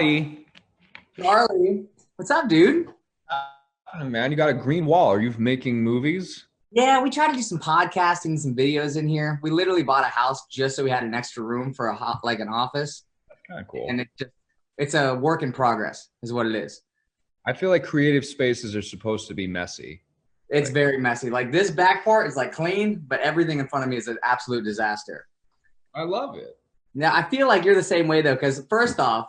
Hey, Charlie, what's up, dude? man, you got a green wall. Are you making movies? Yeah, we try to do some podcasting, some videos in here. We literally bought a house just so we had an extra room for like an office, Kind of cool. and it's a work in progress, is what it is. I feel like creative spaces are supposed to be messy. It's Like, very messy. Like this back part is like clean, but everything in front of me is an absolute disaster. I love it. Now I feel like you're the same way though, because first off,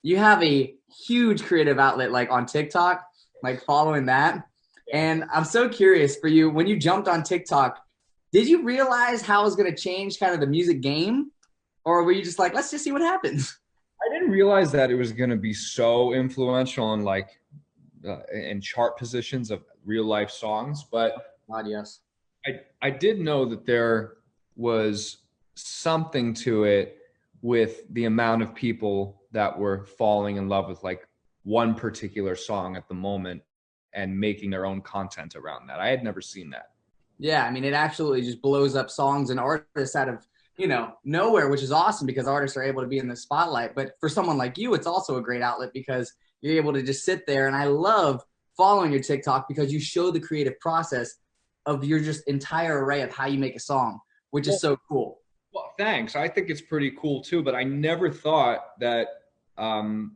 you have a huge creative outlet like on TikTok, like following that. Yeah. And I'm so curious for you, when you jumped on TikTok, did you realize how it was going to change kind of the music game? Or were you just like, let's just see what happens? I didn't realize that it was going to be so influential in in chart positions of real life songs, but God, yes. I did know that there was something to it with the amount of people that were falling in love with like one particular song at the moment and making their own content around that. I had never seen that. Yeah, I mean, it absolutely just blows up songs and artists out of, nowhere, which is awesome because artists are able to be in the spotlight. But for someone like you, it's also a great outlet because you're able to just sit there. And I love following your TikTok because you show the creative process of your just entire array of how you make a song, which is Well, so cool. well, thanks. I think it's pretty cool too, but I never thought that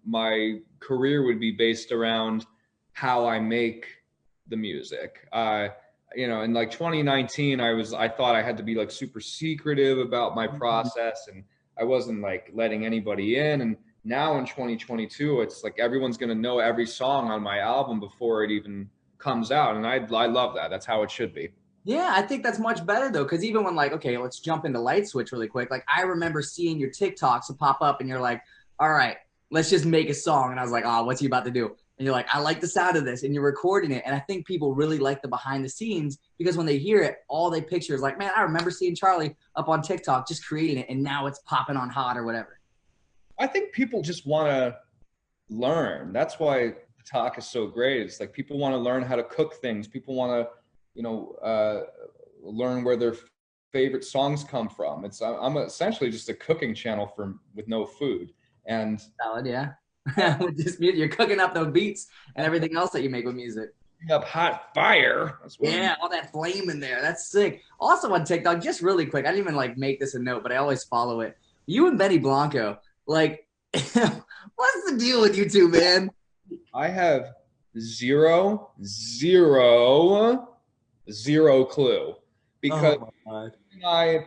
my career would be based around how I make the music. In like 2019, I thought I had to be like super secretive about my process, and I wasn't like letting anybody in. And now in 2022, it's like everyone's gonna know every song on my album before it even comes out, and I love that. That's how it should be. Yeah, I think that's much better though, because even when like, okay, let's jump into Light Switch really quick. Like I remember seeing your TikToks pop up, and you're like, all right, let's just make a song. And I was like, oh, what's he about to do? And you're like, I like the sound of this, and you're recording it. And I think people really like the behind the scenes because when they hear it, all they picture is like, man, I remember seeing Charlie up on TikTok just creating it, and now it's popping on hot or whatever. I think people just want to learn. That's why the talk is so great. It's like people want to learn how to cook things. People want to, learn where their favorite songs come from. I'm essentially just a cooking channel for with no food. And Solid, yeah. With this music, you're cooking up those beats and everything else that you make with music. up hot fire. That's what I'm. Yeah, all that flame in there. That's sick. Also on TikTok, just really quick, I didn't even like make this a note, but I always follow it. You and Benny Blanco, like, what's the deal with you two, man? I have zero clue because Oh my God. I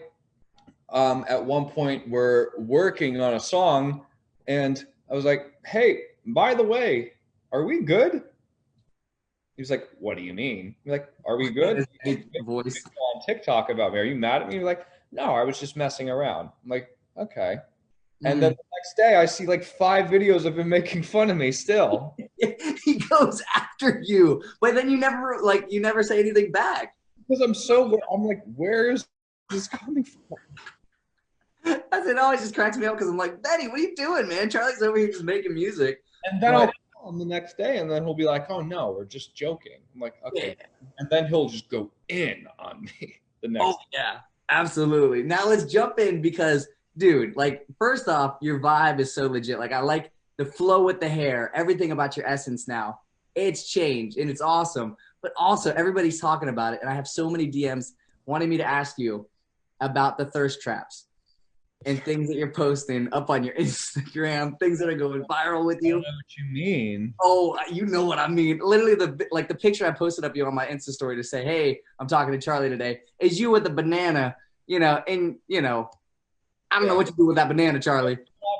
at one point were working on a song, and I was like, "Hey, by the way, are we good?" He was like, "What do you mean?" I'm like, "Are we good?" His You deep voice. on TikTok about me. Are you mad at me? He's like, "No, I was just messing around." I'm like, "Okay." And then Mm. the next day, I see like 5 videos of him making fun of me still He goes after you, but then you never say anything back. because I'm like, "Where is this coming from?" That's it. Always just cracks me up because I'm like, Benny, what are you doing, man? Charlie's over here just making music. And then I'll But call him the next day, and then he'll be like, "Oh no, we're just joking." I'm like, yeah. "Okay." And then he'll just go in on me the Oh next. yeah, absolutely. Now let's jump in because, dude, like first off, your vibe is so legit. Like I like the flow with the hair, everything about your essence now. It's changed and it's awesome. But also everybody's talking about it, and I have so many DMs wanting me to ask you about the thirst traps and things that you're posting up on your Instagram, things that are going viral with I don't you. know what you mean. Oh, you know what I mean. Literally, the picture I posted up you on my Insta story to say, "Hey, I'm talking to Charlie today," is you with the banana. And I don't know Yeah. what you do with that banana, Charlie.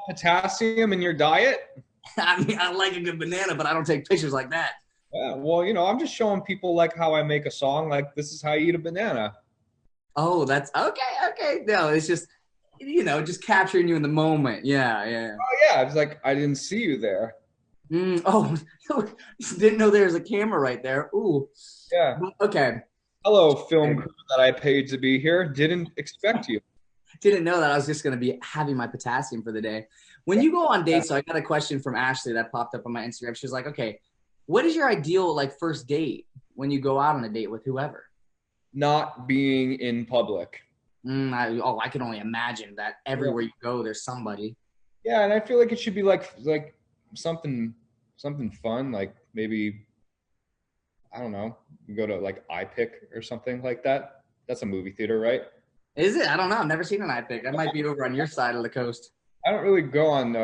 Potassium in your diet? I mean, I like a good banana, but I don't take pictures like that. Yeah. Well, I'm just showing people like how I make a song. Like this is how you eat a banana. Oh, that's okay. Okay, no, it's just just capturing you in the moment. Yeah, yeah. Oh yeah. It's like I didn't see you there. Oh, didn't know there was a camera right there. Ooh, Yeah. okay. Hello, film crew that I paid to be here. Didn't expect you. Didn't know that I was just going to be having my potassium for the day. When you go on dates, so I got a question from Ashley that popped up on my Instagram. She was like, okay, what is your ideal like first date when you go out on a date with whoever? Not being in public. I can only imagine that Yeah. everywhere you go, there's somebody. Yeah, and I feel like it should be like something fun, like maybe, I don't know, you go to like iPic or something like that. That's a movie theater, right? Is it? I don't know. I've never seen an iPic. That might be over on your side of the coast. I don't really go on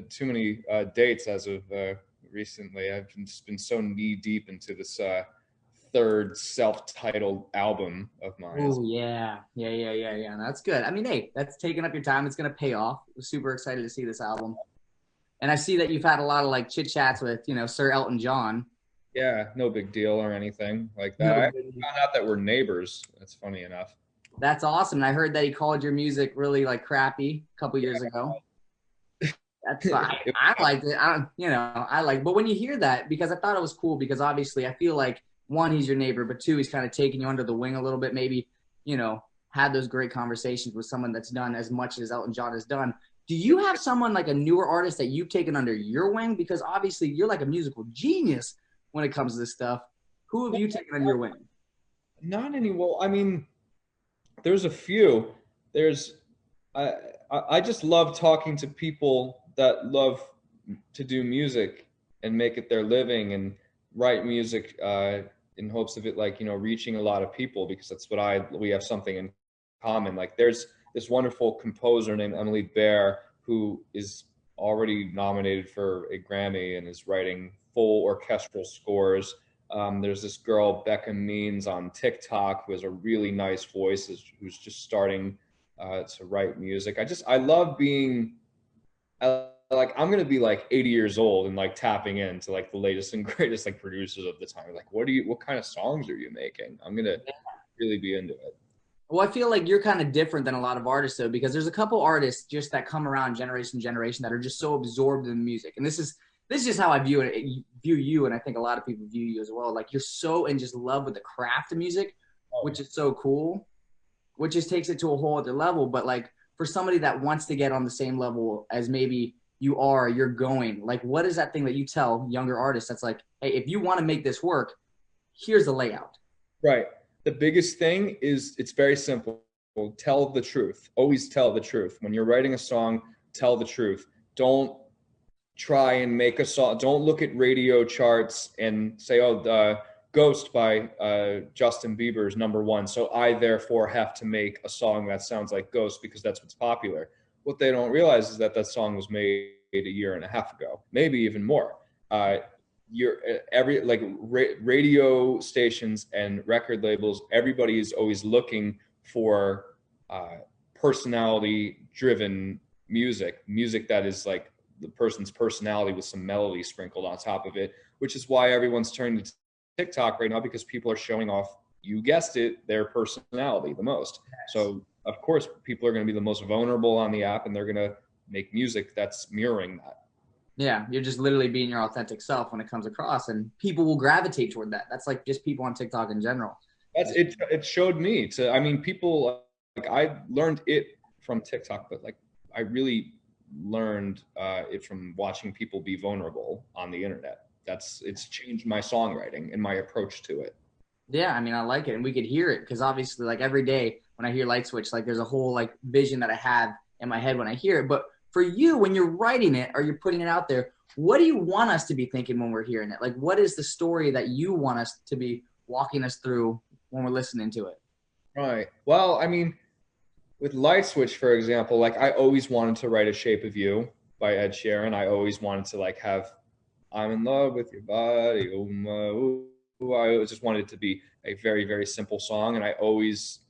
too many dates as of recently. Just been so knee deep into this third self-titled album of mine. Oh yeah. That's good. I mean, hey, that's taking up your time. It's gonna pay off. I'm super excited to see this album. And I see that you've had a lot of like chit chats with, Sir Elton John. Yeah, no big deal or anything like that. No, I found out that we're neighbors. That's funny enough. that's awesome. And I heard that he called your music really like crappy a couple years ago. That's fine. I liked it. I like. But when you hear that, because I thought it was cool, because obviously I feel like one, he's your neighbor, but two, he's kind of taking you under the wing a little bit. Maybe had those great conversations with someone that's done as much as Elton John has done. Do you have someone like a newer artist that you've taken under your wing? Because obviously you're like a musical genius when it comes to this stuff. Who have you taken under your wing? Not any. Well, I mean, there's a few. There's I I just love talking to people that love to do music and make it their living and write music in hopes of it, like, reaching a lot of people, because that's what we have something in common. Like, there's this wonderful composer named Emily Bear who is already nominated for a Grammy and is writing full orchestral scores. There's this girl, Becca Means, on TikTok, who has a really nice voice, who's just starting to write music. I love being, like, I'm gonna be like 80 years old and like tapping into like the latest and greatest like producers of the time. Like, what kind of songs are you making? I'm gonna really be into it. Well, I feel like you're kind of different than a lot of artists, though, because there's a couple artists just that come around generation to generation that are just so absorbed in music. And this is just how I view you, and I think a lot of people view you as well. Like, you're so in just love with the craft of music, which is so cool, which just takes it to a whole other level. But like, for somebody that wants to get on the same level as maybe you're going, like, what is that thing that you tell younger artists that's like, hey, if you want to make this work, here's the layout. Right. The biggest thing is, it's very simple. Tell the truth. Always tell the truth. When you're writing a song, tell the truth. Don't try and make a song. Don't look at radio charts and say, oh, Ghost by Justin Bieber is number one, so I therefore have to make a song that sounds like Ghost because that's what's popular. What they don't realize is that that song was made a year and a half ago, maybe even more. You're radio stations and record labels, everybody is always looking for personality driven music that is like the person's personality with some melody sprinkled on top of it, which is why everyone's turning to TikTok right now, because people are showing off, you guessed it, their personality the most. So of course people are going to be the most vulnerable on the app, and they're going to make music that's mirroring that. Yeah, you're just literally being your authentic self when it comes across, and people will gravitate toward that. That's like just people on TikTok in general. That's it. It showed me to, I mean, people, like, I learned it from TikTok, but like, I really learned it from watching people be vulnerable on the internet. It's changed my songwriting and my approach to it. Yeah, I mean, I like it, and we could hear it because obviously, like every day when I hear Light Switch, like there's a whole like vision that I have in my head when I hear it. But for you, when you're writing it or you're putting it out there, what do you want us to be thinking when we're hearing it? Like, what is the story that you want us to be walking us through when we're listening to it? Right. Well, I mean, with Light Switch, for example, like, I always wanted to write A Shape of You by Ed Sheeran. I always wanted to like have I'm in love with your body. Oh my, ooh. I just wanted it to be a very, very simple song. And I always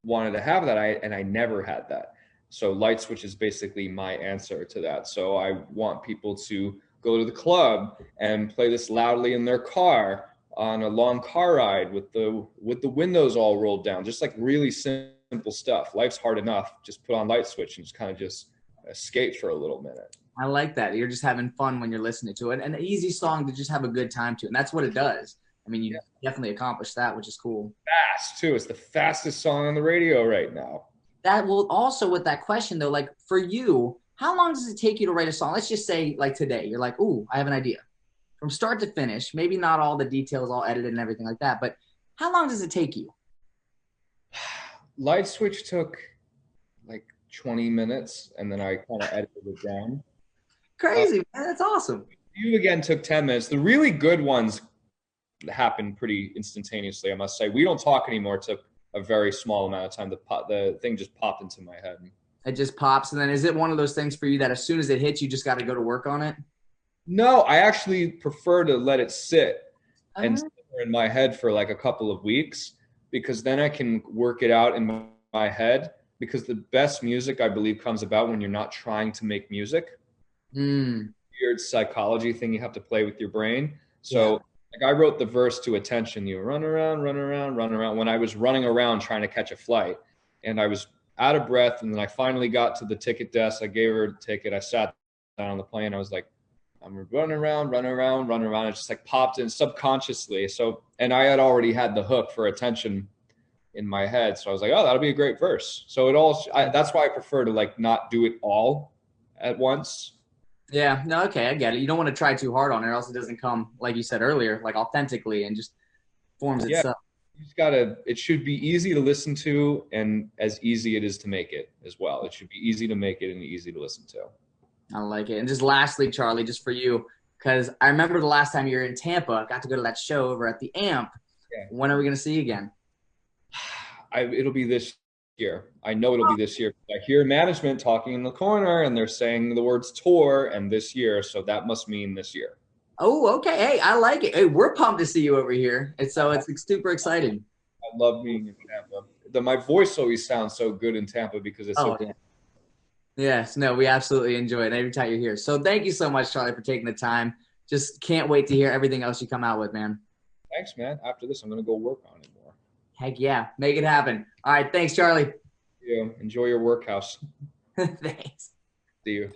wanted to have that. And I never had that. So Light Switch is basically my answer to that. So I want people to go to the club and play this loudly in their car on a long car ride with the windows all rolled down, just like really simple stuff. Life's hard enough. Just put on Light Switch and just kind of just escape for a little minute. I like that. You're just having fun when you're listening to it, and an easy song to just have a good time to, and that's what it does. I mean, you definitely accomplished that, which is cool. Fast too. It's the fastest song on the radio right now. That will also, with that question though, like for you, how long does it take you to write a song? Let's just say like today, you're like, ooh, I have an idea. From start to finish, maybe not all the details all edited and everything like that, but how long does it take you? Light Switch took like 20 minutes, and then I kind of edited it down. Crazy, man. That's awesome. You again took 10 minutes. The really good ones happen pretty instantaneously, I must say. We don't talk anymore. It took a very small amount of time. The thing just popped into my head. It just pops. And then is it one of those things for you that as soon as it hits, you just got to go to work on it? No, I actually prefer to let it sit and Uh, simmer in my head for like a couple of weeks, because then I can work it out in my head. Because the best music, I believe, comes about when you're not trying to make music. mm, Weird psychology thing you have to play with your brain. yeah. So like I wrote the verse to Attention. You run around, run around, run around, when I was running around trying to catch a flight, and I was out of breath. And then I finally got to the ticket desk. I gave her the ticket. I sat down on the plane. I was like, I'm running around, running around, running around. It just like popped in subconsciously. So, and I had already had the hook for Attention in my head. So I was like, oh, that'll be a great verse. So that's why I prefer to like not do it all at once. Yeah. No, okay. I get it. You don't want to try too hard on it, or else it doesn't come, like you said earlier, like authentically and just forms Yeah. itself. You just gotta, it should be easy to listen to and as easy it is to make it as well. It should be easy to make it and easy to listen to. I like it. And just lastly, Charlie, just for you, because I remember the last time you were in Tampa, I got to go to that show over at the Amp. Yeah. When are we going to see you again? It'll be this year. I know it'll be this year. I hear management talking in the corner and they're saying the words tour and this year. So that must mean this year. Oh, okay. Hey, I like it. Hey, we're pumped to see you over here. And so it's super exciting. I love being in Tampa. My voice always sounds so good in Tampa because it's Oh, so. yeah. Yes, no, we absolutely enjoy it every time you're here. So thank you so much, Charlie, for taking the time. Just can't wait to hear everything else you come out with, man. Thanks, man. After this, I'm gonna go work on it more. Heck yeah. Make it happen. All right. Thanks, Charlie. Yeah. Enjoy your workhouse. Thanks. See you.